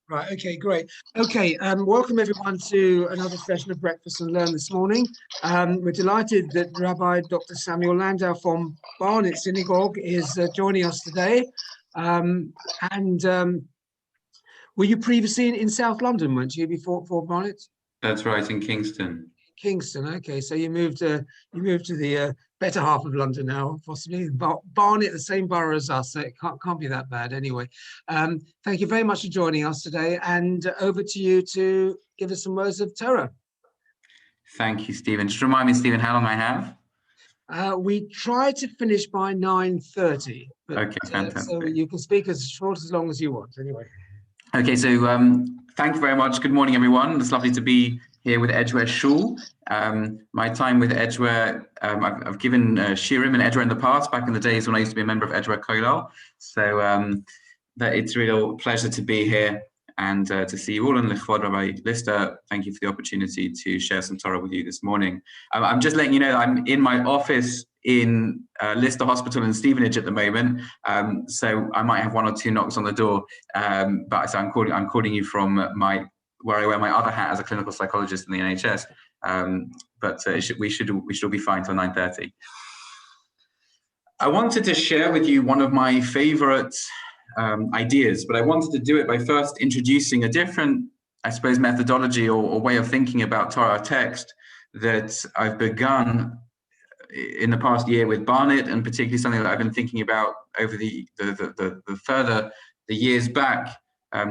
Right. Okay. Great. Okay. Welcome everyone to another session of Breakfast and Learn this morning. We're delighted that Rabbi Dr. Samuel Landau from Barnet Synagogue is joining us today. And were you previously in South London, weren't you, before Barnet? That's right, in Kingston. Kingston. Okay. So you moved to the better half of London now, possibly. Barnet, the same borough as us, so it can't be that bad anyway. Thank you very much for joining us today, and over to you to give us some words of Torah. Thank you, Stephen. Just remind me, Stephen, how long I have? We try to finish by 9:30. Okay, fantastic. So you can speak as short as long as you want, anyway. Okay, so thank you very much. Good morning, everyone. It's lovely to be here with Edgware Shul. My time with Edgware, I've given Shirim and Edgware in the past, back in the days when I used to be a member of Edgware Kollel. So that it's a real pleasure to be here and to see you all. And L'chvod Rabbi Lister, thank you for the opportunity to share some Torah with you this morning. I'm just letting you know that I'm in my office in Lister Hospital in Stevenage at the moment, so I might have one or two knocks on the door. But so I'm calling you from where I wear my other hat as a clinical psychologist in the NHS. But we should be fine till 9:30. I wanted to share with you one of my favorite ideas, but I wanted to do it by first introducing a different, I suppose, methodology or way of thinking about Torah text that I've begun in the past year with Barnet, and particularly something that I've been thinking about over the years back,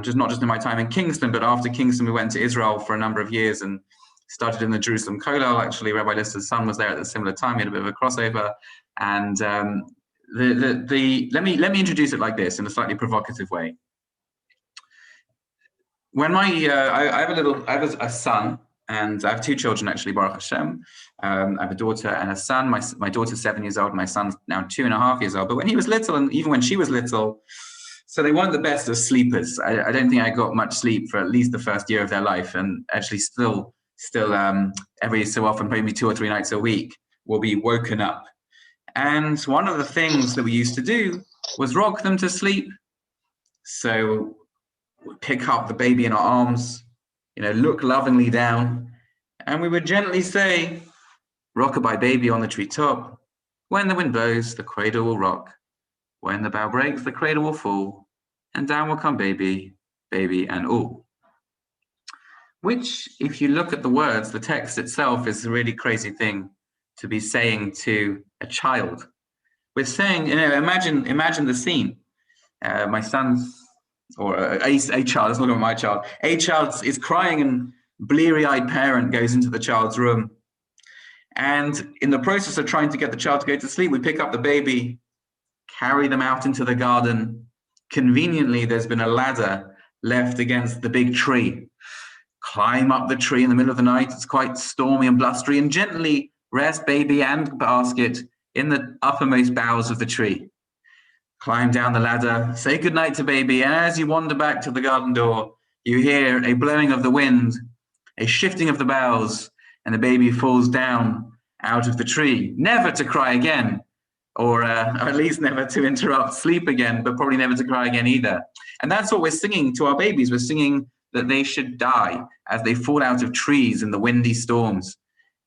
just not just in my time in Kingston, but after Kingston we went to Israel for a number of years and started in the Jerusalem Kollel. Actually, Rabbi Lister's son was there at a similar time. We had a bit of a crossover, and let me introduce it like this in a slightly provocative way. When I have a son, and I have two children actually, Baruch Hashem. I have a daughter and a son. My daughter's 7 years old. My son's now 2.5 years old. But when he was little, and even when she was little, so they weren't the best of sleepers. I don't think I got much sleep for at least the first year of their life, and actually still every so often, maybe 2 or 3 nights a week, will be woken up. And one of the things that we used to do was rock them to sleep. So we'd pick up the baby in our arms, look lovingly down, and we would gently say, "Rock-a-bye baby on the treetop. When the wind blows, the cradle will rock. When the bough breaks, the cradle will fall, and down will come baby, baby and all." Which, if you look at the words, the text itself is a really crazy thing to be saying to a child. We're saying, imagine the scene. My son's, or a child, it's not even my child, a child is crying, and bleary-eyed parent goes into the child's room. And in the process of trying to get the child to go to sleep, we pick up the baby, carry them out into the garden. Conveniently, there's been a ladder left against the big tree. Climb up the tree in the middle of the night. It's quite stormy and blustery, and gently rest baby and basket in the uppermost boughs of the tree. Climb down the ladder, say goodnight to baby, and as you wander back to the garden door, you hear a blowing of the wind, a shifting of the boughs, and the baby falls down out of the tree, never to cry again, or at least never to interrupt sleep again, but probably never to cry again either. And that's what we're singing to our babies. We're singing that they should die as they fall out of trees in the windy storms.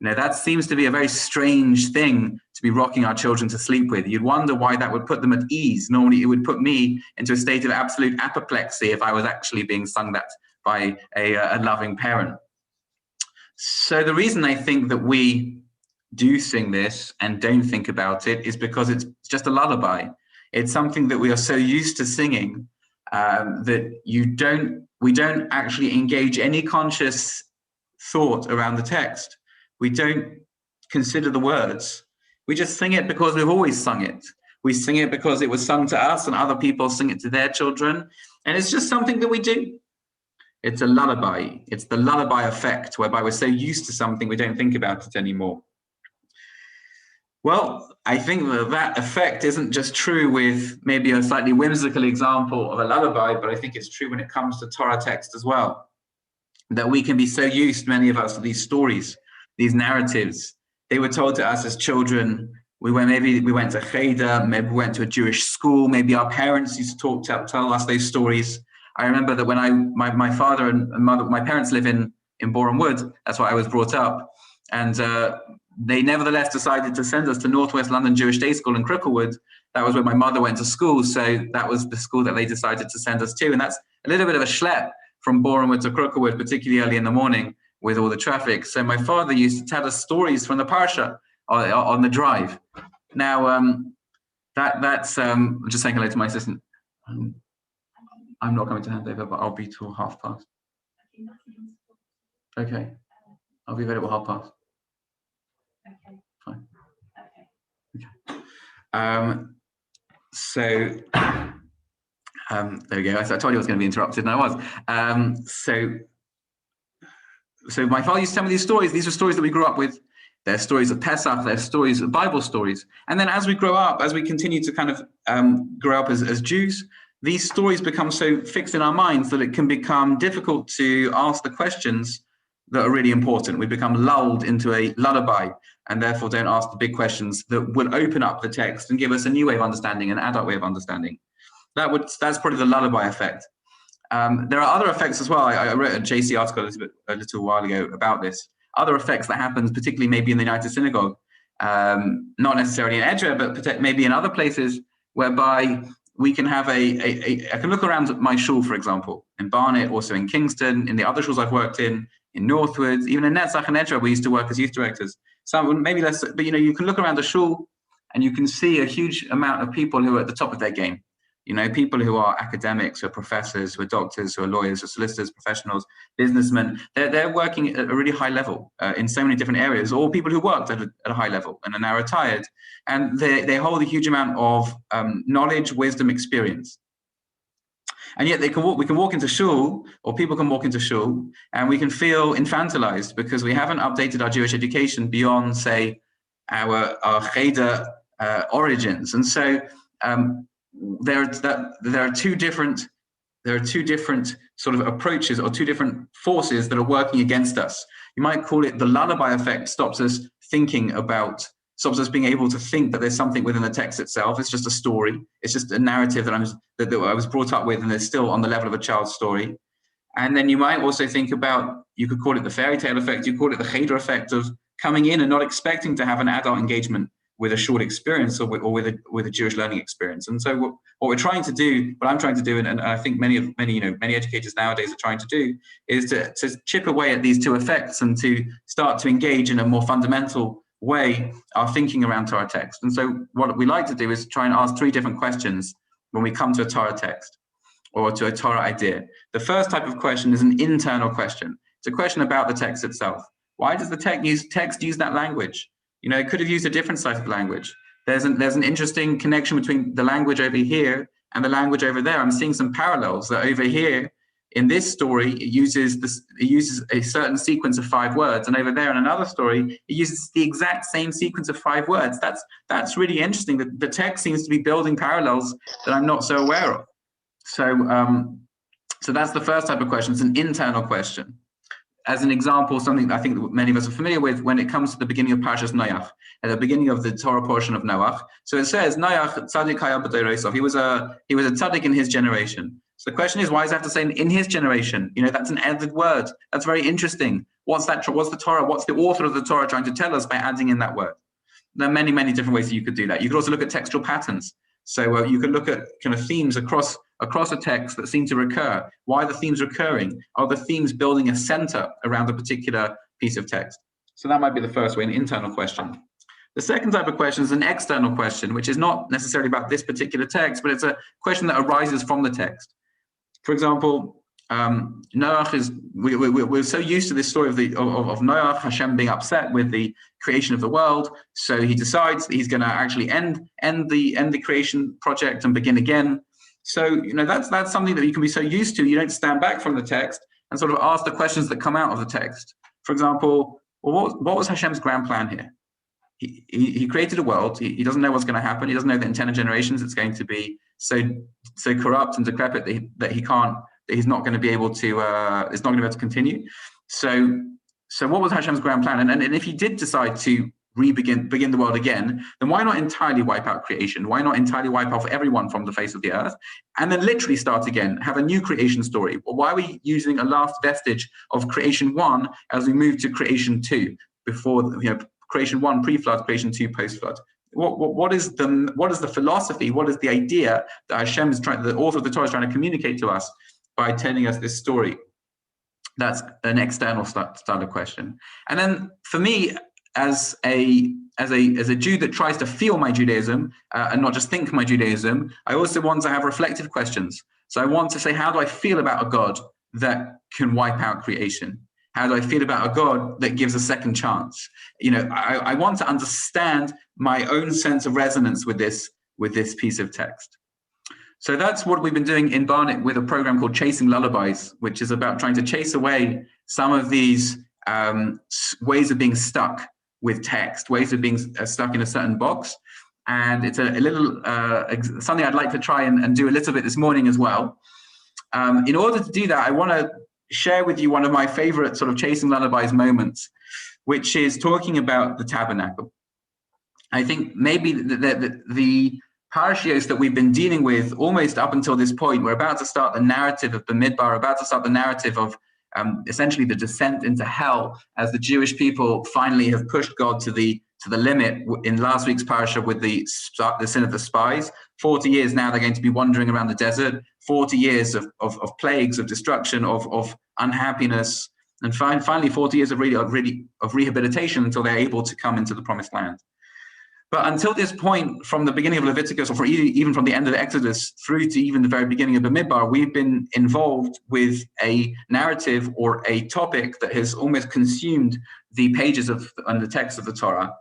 That seems to be a very strange thing to be rocking our children to sleep with. You'd wonder why that would put them at ease. Normally, it would put me into a state of absolute apoplexy if I was actually being sung that by a loving parent. So the reason I think that we do sing this and don't think about it is because it's just a lullaby. It's something that we are so used to singing that we don't actually engage any conscious thought around the text. We don't consider the words. We just sing it because we've always sung it. We sing it because it was sung to us and other people sing it to their children. And it's just something that we do. It's a lullaby. It's the lullaby effect, whereby we're so used to something we don't think about it anymore. Well, I think that effect isn't just true with maybe a slightly whimsical example of a lullaby, but I think it's true when it comes to Torah text as well. That we can be so used, many of us, to these stories, these narratives. They were told to us as children. We went to Cheder, maybe we went to a Jewish school, maybe our parents used to tell us those stories. I remember that when my father and mother, my parents live in Boreham Wood. That's where I was brought up. And they nevertheless decided to send us to Northwest London Jewish Day School in Cricklewood. That was where my mother went to school. So that was the school that they decided to send us to. And that's a little bit of a schlep from Boreham Wood to Cricklewood, particularly early in the morning with all the traffic. So my father used to tell us stories from the Parsha on the drive. Now, that's I'm just saying hello to my assistant. I'm not coming to hand over, but I'll be till past. Okay, I'll be available past. Okay. Fine. Okay. So there we go. I told you I was going to be interrupted, and I was. So my father used to tell me these stories. These are stories that we grew up with. They're stories of Pesach, they're stories of Bible stories. And then as we grow up, as we continue to kind of grow up as Jews, these stories become so fixed in our minds that it can become difficult to ask the questions that are really important. We become lulled into a lullaby and therefore don't ask the big questions that would open up the text and give us a new way of understanding, an adult way of understanding. That's probably the lullaby effect. There are other effects as well. I wrote a JC article a little while ago about this. Other effects that happens, particularly maybe in the United Synagogue, not necessarily in Edra, but maybe in other places, whereby we can have I can look around at my shul, for example, in Barnet, also in Kingston, in the other shuls I've worked in Northwoods, even in Netzach and Edra, we used to work as youth directors. Some maybe less, but you can look around the shul and you can see a huge amount of people who are at the top of their game. People who are academics, who are professors, who are doctors, who are lawyers, who are solicitors, professionals, businessmen. They're working at a really high level in so many different areas, or people who worked at a high level and are now retired. And they hold a huge amount of knowledge, wisdom, experience. And yet we can walk into shul, or people can walk into shul, and we can feel infantilized because we haven't updated our Jewish education beyond, say, our Cheder origins. And so there are two different sort of approaches, or two different forces that are working against us. You might call it the lullaby effect. Stops us being able to think that there's something within the text itself. It's just a story. It's just a narrative that I was brought up with, and it's still on the level of a child's story. And then you might also think about, you could call it the fairy tale effect. You call it the Cheder effect of coming in and not expecting to have an adult engagement with a short experience or with a Jewish learning experience. And so what I'm trying to do, and I think many educators nowadays are trying to do, is to chip away at these two effects and to start to engage in a more fundamental way our thinking around Torah text. And so what we like to do is try and ask three different questions when we come to a Torah text or to a Torah idea. The first type of question is an internal question. It's a question about the text itself. Why does the text use that language? It could have used a different type of language. There's an interesting connection between the language over here and the language over there. I'm seeing some parallels that over here in this story, it uses a certain sequence of 5 words, and over there in another story, it uses the exact same sequence of 5 words. That's really interesting. The text seems to be building parallels that I'm not so aware of. So that's the first type of question. It's an internal question. As an example, something that I think that many of us are familiar with when it comes to the beginning of Parshas Noach, at the beginning of the Torah portion of Noach. So it says, Noach tzaddik haya b'dorosov. He was a tzaddik in his generation. So the question is, why does it have to say in his generation? That's an added word. That's very interesting. What's the Torah? What's the author of the Torah trying to tell us by adding in that word? There are many, many different ways that you could do that. You could also look at textual patterns. So you could look at kind of themes across a text that seem to recur. Why are the themes recurring? Are the themes building a center around a particular piece of text? So that might be the first way, an internal question. The second type of question is an external question, which is not necessarily about this particular text, but it's a question that arises from the text. For example, Noach we're so used to this story of Noach, Hashem being upset with the creation of the world, so he decides that he's going to actually end the creation project and begin again. So that's something that you can be so used to. You don't stand back from the text and sort of ask the questions that come out of the text. For example, what was Hashem's grand plan here? He created a world. He doesn't know what's going to happen. He doesn't know that in 10 generations it's going to be so corrupt and decrepit that he's not going to be able to continue. So what was Hashem's grand plan? And if he did decide to begin the world again, then why not entirely wipe out creation? Why not entirely wipe off everyone from the face of the earth and then literally start again, have a new creation story? Why are we using a last vestige of creation 1 as we move to creation 2, before, creation 1 pre-flood, creation 2 post-flood? What is the philosophy? What is the idea that Hashem is the author of the Torah is trying to communicate to us by telling us this story? That's an external style of question. And then for me, as a Jew that tries to feel my Judaism and not just think my Judaism, I also want to have reflective questions. So I want to say, how do I feel about a God that can wipe out creation? How do I feel about a God that gives a second chance? I want to understand my own sense of resonance with this piece of text. So that's what we've been doing in Barnet with a program called Chasing Lullabies, which is about trying to chase away some of these ways of being stuck with text, ways of being stuck in a certain box. And it's a little something I'd like to try and do a little bit this morning as well. In order to do that, I want to share with you one of my favorite sort of Chasing Lullabies moments, which is talking about the tabernacle. I think maybe the parashios that we've been dealing with almost up until this point, we're about to start the narrative of the Midbar, about to start the narrative of essentially the descent into hell, as the Jewish people finally have pushed God to the limit in last week's parasha with the sin of the spies. 40 years now they're going to be wandering around the desert, 40 years of plagues, of destruction, of unhappiness, and finally 40 years of rehabilitation until they're able to come into the promised land. But until this point, from the beginning of Leviticus, or even from the end of the Exodus through to even the very beginning of the Midbar, we've been involved with a narrative or a topic that has almost consumed the pages and the text of the Torah.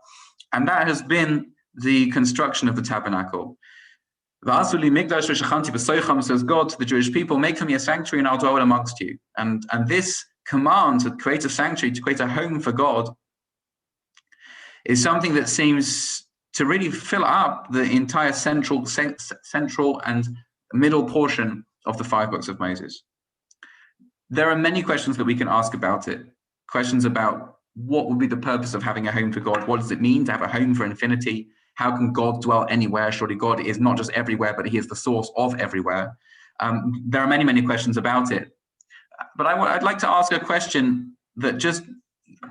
And that has been the construction of the tabernacle. Says God to the Jewish people, make for me a sanctuary and I'll dwell amongst you. And this command to create a sanctuary, to create a home for God, is something that seems to really fill up the entire central and middle portion of the 5 books of Moses. There are many questions that we can ask about it. Questions about what would be the purpose of having a home for God? What does it mean to have a home for infinity? How can God dwell anywhere? Surely God is not just everywhere, but he is the source of everywhere. There are many, many questions about it. But I'd like to ask a question that just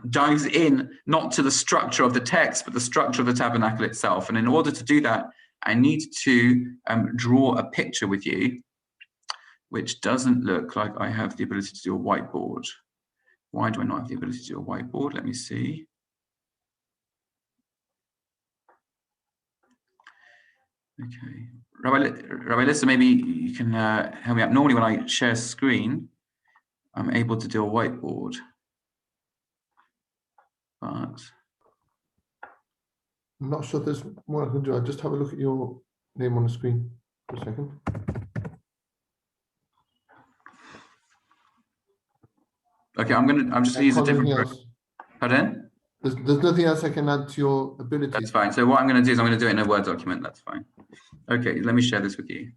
dives in, not to the structure of the text, but the structure of the tabernacle itself. And in order to do that, I need to draw a picture with you, which doesn't look like I have the ability to do a whiteboard. Why do I not have the ability to do a whiteboard? Let me see. Okay. Rabbi Lissa, maybe you can help me out. Normally when I share screen, I'm able to do a whiteboard. But I'm not sure there's more I can do. I'll just have a look at your name on the screen for a second. Okay, I'm just going to use a different. Pardon? There's nothing else I can add to your ability. That's fine. So what I'm going to do is I'm going to do it in a Word document. That's fine. Okay, let me share this with you.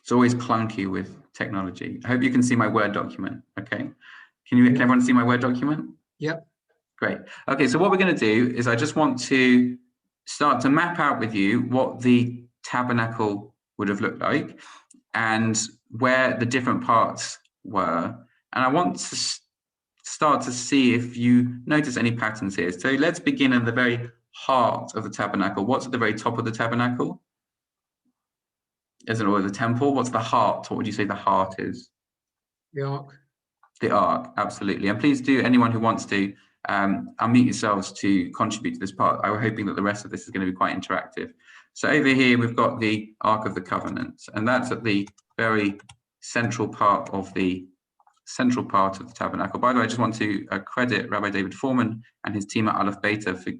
It's always clunky with technology. I hope you can see my Word document. Okay. Can everyone see my Word document? Yep. Great. Okay, so what we're going to do is I just want to start to map out with you what the tabernacle would have looked like and where the different parts were. And I want to start to see if you notice any patterns here. So let's begin at the very heart of the tabernacle. What's at the very top of the tabernacle? Is it all the temple? What's the heart? What would you say the heart is? The ark. The ark, absolutely. And please do, anyone who wants to, unmute yourselves to contribute to this part. I'm hoping that the rest of this is going to be quite interactive. So over here, we've got the Ark of the Covenant, and that's at the very central part of the tabernacle. By the way, I just want to credit Rabbi David Foreman and his team at Aleph Beta for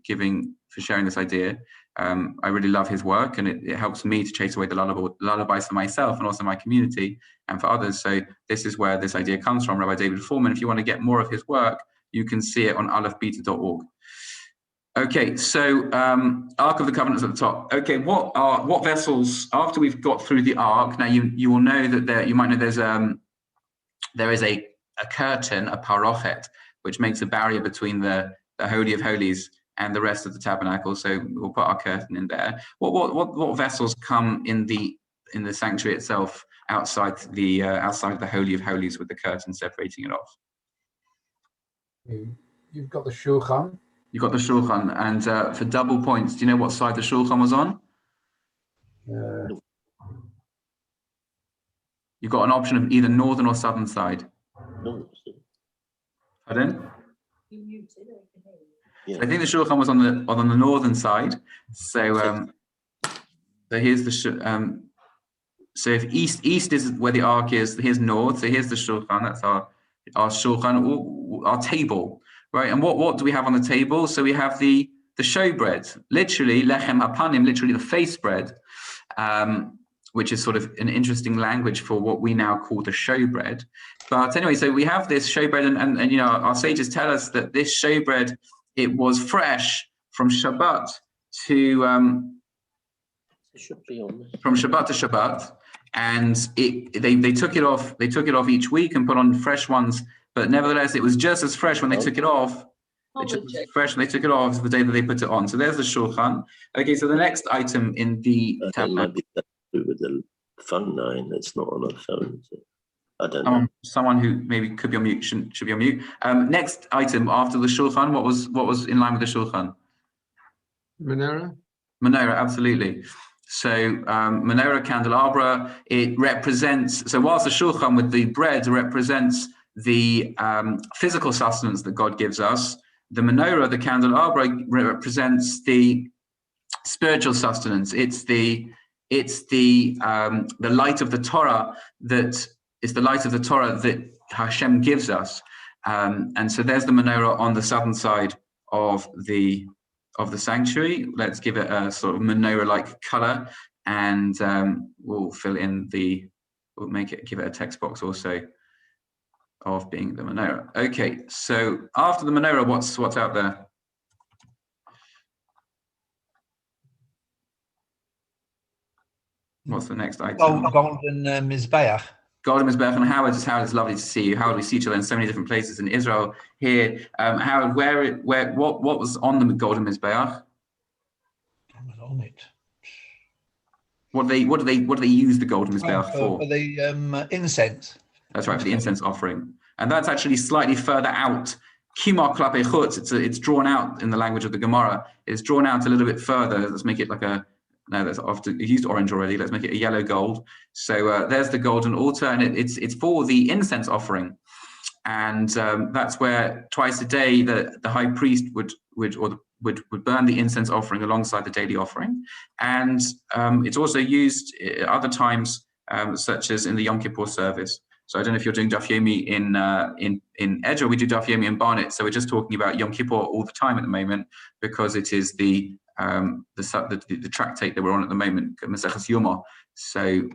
sharing this idea. I really love his work, and it helps me to chase away the lullabies for myself and also my community and for others. So this is where this idea comes from, Rabbi David Foreman. If you want to get more of his work, you can see it on alephbeta.org. Okay, so Ark of the Covenant is at the top. Okay, what vessels after we've got through the Ark? Now you will know that you might know there is a curtain, a parochet, which makes a barrier between the Holy of Holies and the rest of the tabernacle. So we'll put our curtain in there. What vessels come in the sanctuary itself outside the Holy of Holies with the curtain separating it off? You've got the shulchan. You've got the shulchan, and for double points, do you know what side the shulchan was on? You've got an option of either northern or southern side. Pardon? You muted. I think the shulchan was on the northern side. So so here's the so if east is where the ark is, here's north. So here's the shulchan. That's our shulchan, our table, right? And what do we have on the table? So we have the showbread, literally lechem hapanim, literally the face bread, which is sort of an interesting language for what we now call the showbread. But anyway, so we have this showbread, and you know, our sages tell us that this showbread, it was fresh from Shabbat to It should be on there. from Shabbat to Shabbat, and they took it off. They took it off each week and put on fresh ones. But nevertheless, it was just as fresh when they took it off. It's just as fresh when they took it off as the day that they put it on. So there's the shulchan. Okay, so the next item in the It might be that to do with the phone line. It's not on a phone. So I don't know. someone who maybe could be on mute should be on mute. Next item after the shulchan, what was in line with the shulchan? Menorah. Menorah, absolutely. So menorah, candelabra, it represents, so whilst the shulchan with the bread represents the physical sustenance that God gives us, the menorah, the candelabra, represents the spiritual sustenance. It's the light of the Torah that is the light of the Torah that Hashem gives us. And so there's the menorah on the southern side of the sanctuary. Let's give it a sort of menorah-like color, and we'll fill in we'll give it a text box also of being the menorah. Okay, so after the menorah, what's out there? What's the next item? Golden Mizbeach. Golden Mizbeach. And Howard, it's lovely to see you. Howard, we see each other in so many different places in Israel here. Howard, what was on the Golden Mizbeach? What was on it? What do they use the Golden Mizbeach for? For the incense. That's right, for the incense offering. And that's actually slightly further out. Kimar klape chutz, it's drawn out in the language of the Gemara. It's drawn out a little bit further. Let's make it like no, that's often used orange already. Let's make it a yellow gold. So there's the golden altar, and it's for the incense offering. And that's where twice a day the high priest would burn the incense offering alongside the daily offering. And it's also used other times, such as in the Yom Kippur service. So I don't know if you're doing Daf Yomi in Edge, or we do Daf Yomi in Barnet. So we're just talking about Yom Kippur all the time at the moment, because it is the tractate that we're on at the moment, Maseches Yoma. So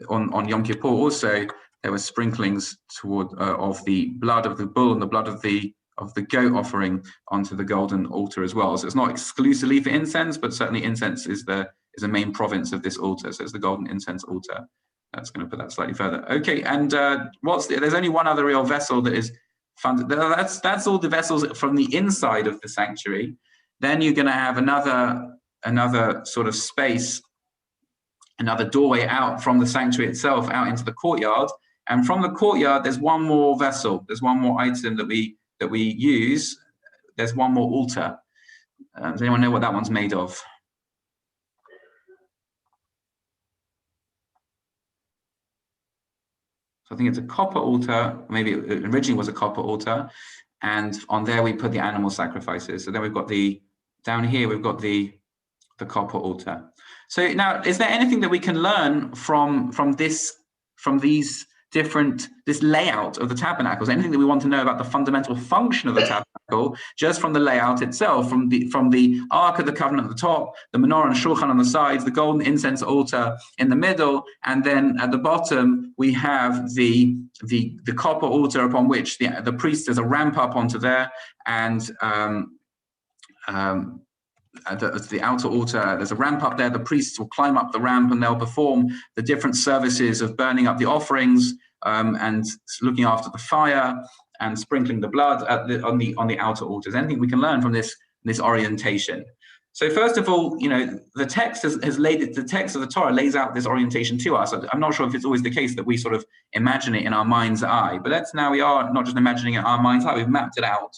on Yom Kippur also there were sprinklings of the blood of the bull and the blood of the goat offering onto the golden altar as well. So it's not exclusively for incense, but certainly incense is a main province of this altar. So it's the golden incense altar. That's going to put that slightly further. Okay, and there's only one other real vessel that is funded. That's all the vessels from the inside of the sanctuary. Then you're going to have another sort of space, another doorway out from the sanctuary itself, out into the courtyard. And from the courtyard, there's one more vessel. There's one more item that we use. There's one more altar. Does anyone know what that one's made of? So I think it's a copper altar. Maybe it originally was a copper altar. And on there, we put the animal sacrifices. So then we've got down here, we've got the copper altar. So now, is there anything that we can learn from this layout of the tabernacle? Is there anything that we want to know about the fundamental function of the tabernacle, just from the layout itself, from the Ark of the Covenant at the top, the menorah and shulchan on the sides, the golden incense altar in the middle, and then at the bottom we have the copper altar upon which the priest, there's a ramp up onto there, and at the outer altar. There's a ramp up there. The priests will climb up the ramp and they'll perform the different services of burning up the offerings and looking after the fire and sprinkling the blood on the outer altars. Anything we can learn from this orientation? So first of all, the text has laid it. The text of the Torah lays out this orientation to us. I'm not sure if it's always the case that we sort of imagine it in our mind's eye, but we are not just imagining it in our mind's eye. We've mapped it out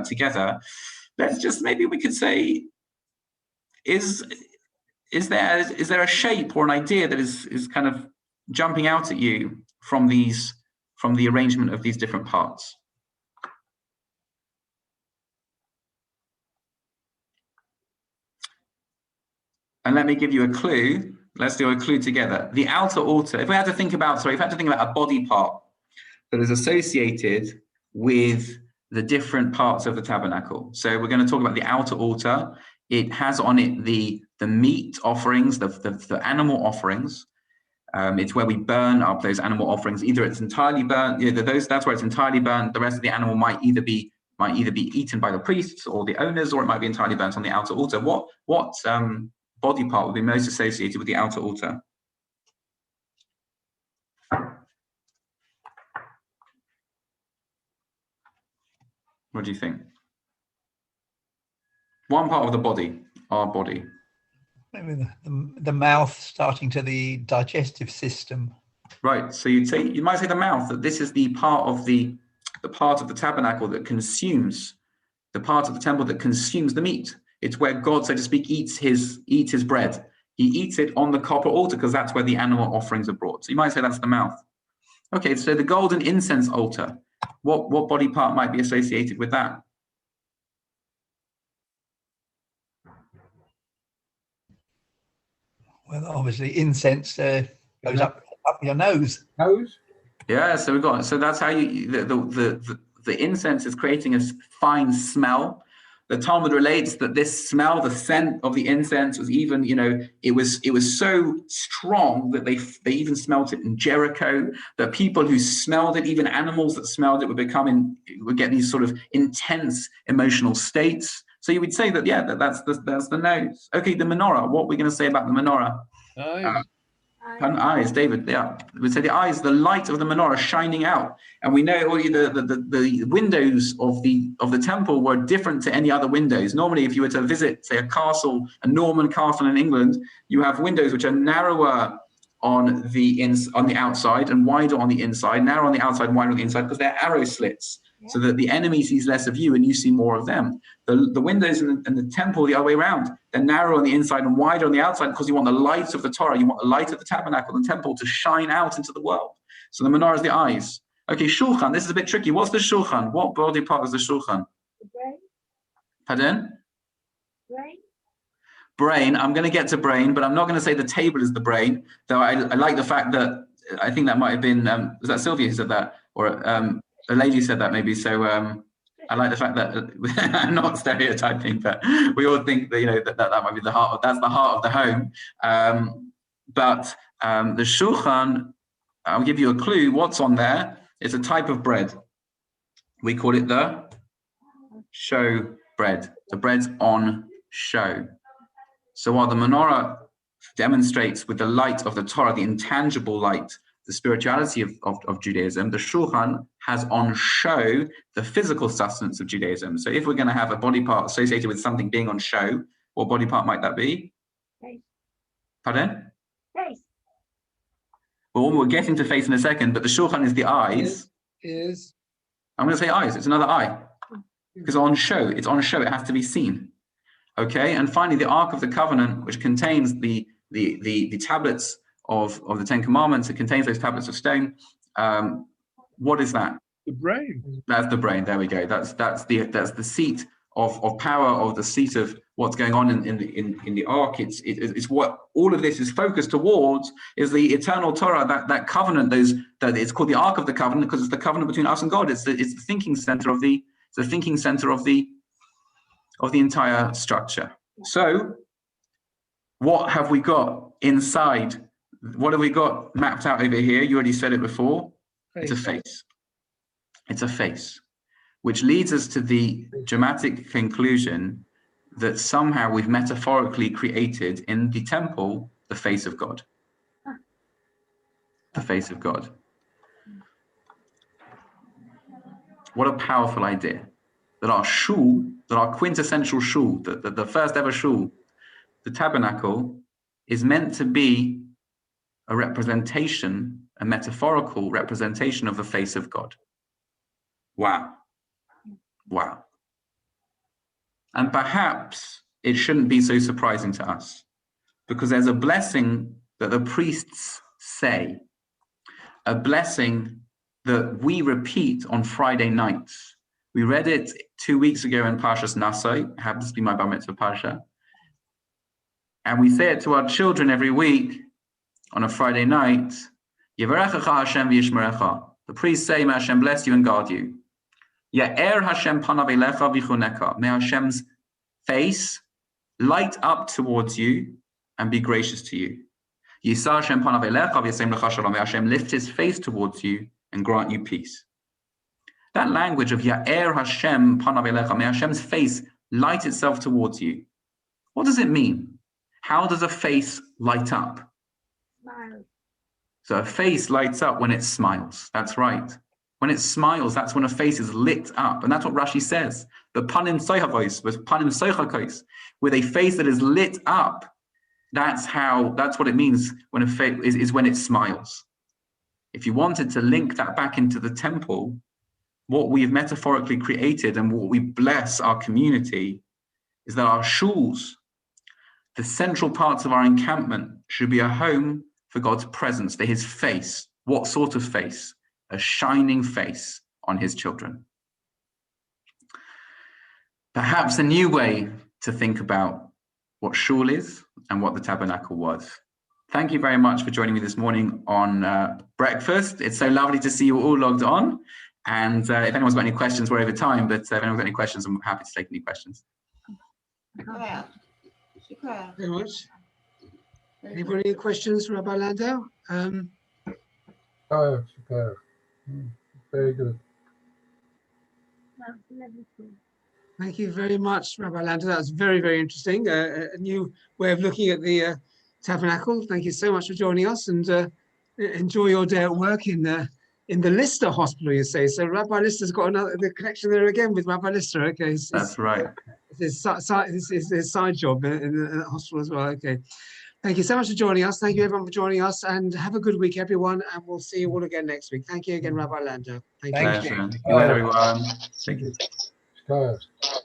together. Let's just, maybe we could say, is there a shape or an idea that is kind of jumping out at you from the arrangement of these different parts? And let me give you a clue. Let's do a clue together. The outer altar, if we had to think about a body part that is associated with the different parts of the tabernacle. So we're going to talk about the outer altar. It has on it the meat offerings, the animal offerings. It's where we burn up those animal offerings. Either it's entirely burnt, that's where it's entirely burnt. The rest of the animal might either be eaten by the priests or the owners, or it might be entirely burnt on the outer altar. What body part would be most associated with the outer altar? What do you think? One part of the body, our body. Maybe the mouth, starting to the digestive system. Right. So you might say the mouth, that this is the part of the part of the tabernacle that consumes, the part of the temple that consumes the meat. It's where God, so to speak, eats his bread. He eats it on the copper altar because that's where the animal offerings are brought. So you might say that's the mouth. Okay, so the golden incense altar, what body part might be associated with that? Well, obviously incense goes up your nose. Nose? Yeah, so that's how the incense is creating a fine smell. The Talmud relates that this smell, the scent of the incense, was even, it was so strong that they even smelt it in Jericho. That people who smelled it, even animals that smelled it, would get these sort of intense emotional states. So you would say that, that's the nose. Okay, the menorah. What are we going to say about the menorah? Eyes, David. Yeah, we say the eyes, the light of the menorah shining out, and we know the windows of the temple were different to any other windows. Normally, if you were to visit, say, a Norman castle in England, you have windows which are narrower on the outside and wider on the inside, narrow on the outside, wider on the inside, because they're arrow slits, so that the enemy sees less of you and you see more of them. The windows in the temple, the other way around, they're narrow on the inside and wider on the outside because you want the light of the Torah, you want the light of the tabernacle and temple to shine out into the world. So the menorah is the eyes. Okay, shulchan, this is a bit tricky. What's the shulchan? What body part is the shulchan? The brain. Pardon? Brain. Brain, I'm going to get to brain, but I'm not going to say the table is the brain, though I like the fact that, I think that might have been, was that Sylvia who said that? Or a lady said that maybe, so I like the fact that, I'm not stereotyping, but we all think that, that might be the heart, that's the heart of the home. But the shulchan, I'll give you a clue, what's on there is a type of bread. We call it the show bread. The bread's on show. So while the menorah demonstrates with the light of the Torah, the intangible light, the spirituality of Judaism, the shulchan has on show the physical sustenance of Judaism. So if we're going to have a body part associated with something being on show, what body part might that be? Face. Pardon? Face. Well, we'll get into face in a second, but the shulchan is the eyes. I'm going to say eyes. It's another eye. Because on show, it's on show. It has to be seen. Okay, and finally, the Ark of the Covenant, which contains the tablets of the Ten Commandments. It contains those tablets of stone. What is that? The brain. That's the brain. There we go. That's the seat of power, of the seat of what's going on in the Ark. It's what all of this is focused towards, is the eternal Torah, that covenant. That it's called the Ark of the Covenant because it's the covenant between us and God. It's the thinking center of the entire structure. So what have we got inside? What have we got mapped out over here? You already said it before. It's a face. It's a face, which leads us to the dramatic conclusion that somehow we've metaphorically created in the temple the face of God. The face of God. What a powerful idea. That our shul, that our quintessential shul, the first ever shul, the tabernacle, is meant to be a representation, a metaphorical representation of the face of God. Wow. Wow. And perhaps it shouldn't be so surprising to us, because there's a blessing that the priests say, a blessing that we repeat on Friday nights. We read it 2 weeks ago in Parshas Nasai, happens to be my bar mitzvah parsha. And we say it to our children every week on a Friday night. Yevarechecha Hashem v'yishmerecha. The priests say, may Hashem bless you and guard you. Ya'er Hashem panav elecha v'chuneka. May Hashem's face light up towards you and be gracious to you. Yisar Hashem panav elecha v'yasem lecha shalom. May Hashem lift his face towards you and grant you peace. That language of Ya'er Hashem panav elecha, may Hashem's face light itself towards you. What does it mean? How does a face light up? Smile. So a face lights up when it smiles. That's right. When it smiles, that's when a face is lit up. And that's what Rashi says. The panim soichavos, with panim soichakos, with a face that is lit up. That's what it means when a face is when it smiles. If you wanted to link that back into the temple, what we've metaphorically created and what we bless our community is that our shuls, the central parts of our encampment, should be a home for God's presence, for his face. What sort of face? A shining face on his children. Perhaps a new way to think about what shul is and what the tabernacle was. Thank you very much for joining me this morning on breakfast. It's so lovely to see you all logged on. And if anyone's got any questions, we're over time, but if anyone's got any questions, I'm happy to take any questions. Very much. Anybody any questions for Rabbi Landau? Super. Very good. Thank you very much, Rabbi Landau. That was very, very interesting. A new way of looking at the tabernacle. Thank you so much for joining us, and enjoy your day at work in the Lister Hospital, you say. So Rabbi Lister's got the connection there again with Rabbi Lister. Okay, That's right. It's his side job in the hospital as well. Okay. Thank you so much for joining us. Thank you everyone for joining us, and have a good week, everyone. And we'll see you all again next week. Thank you again, Rabbi Landau. Thank you. Pleasure. Good everyone. Thank you.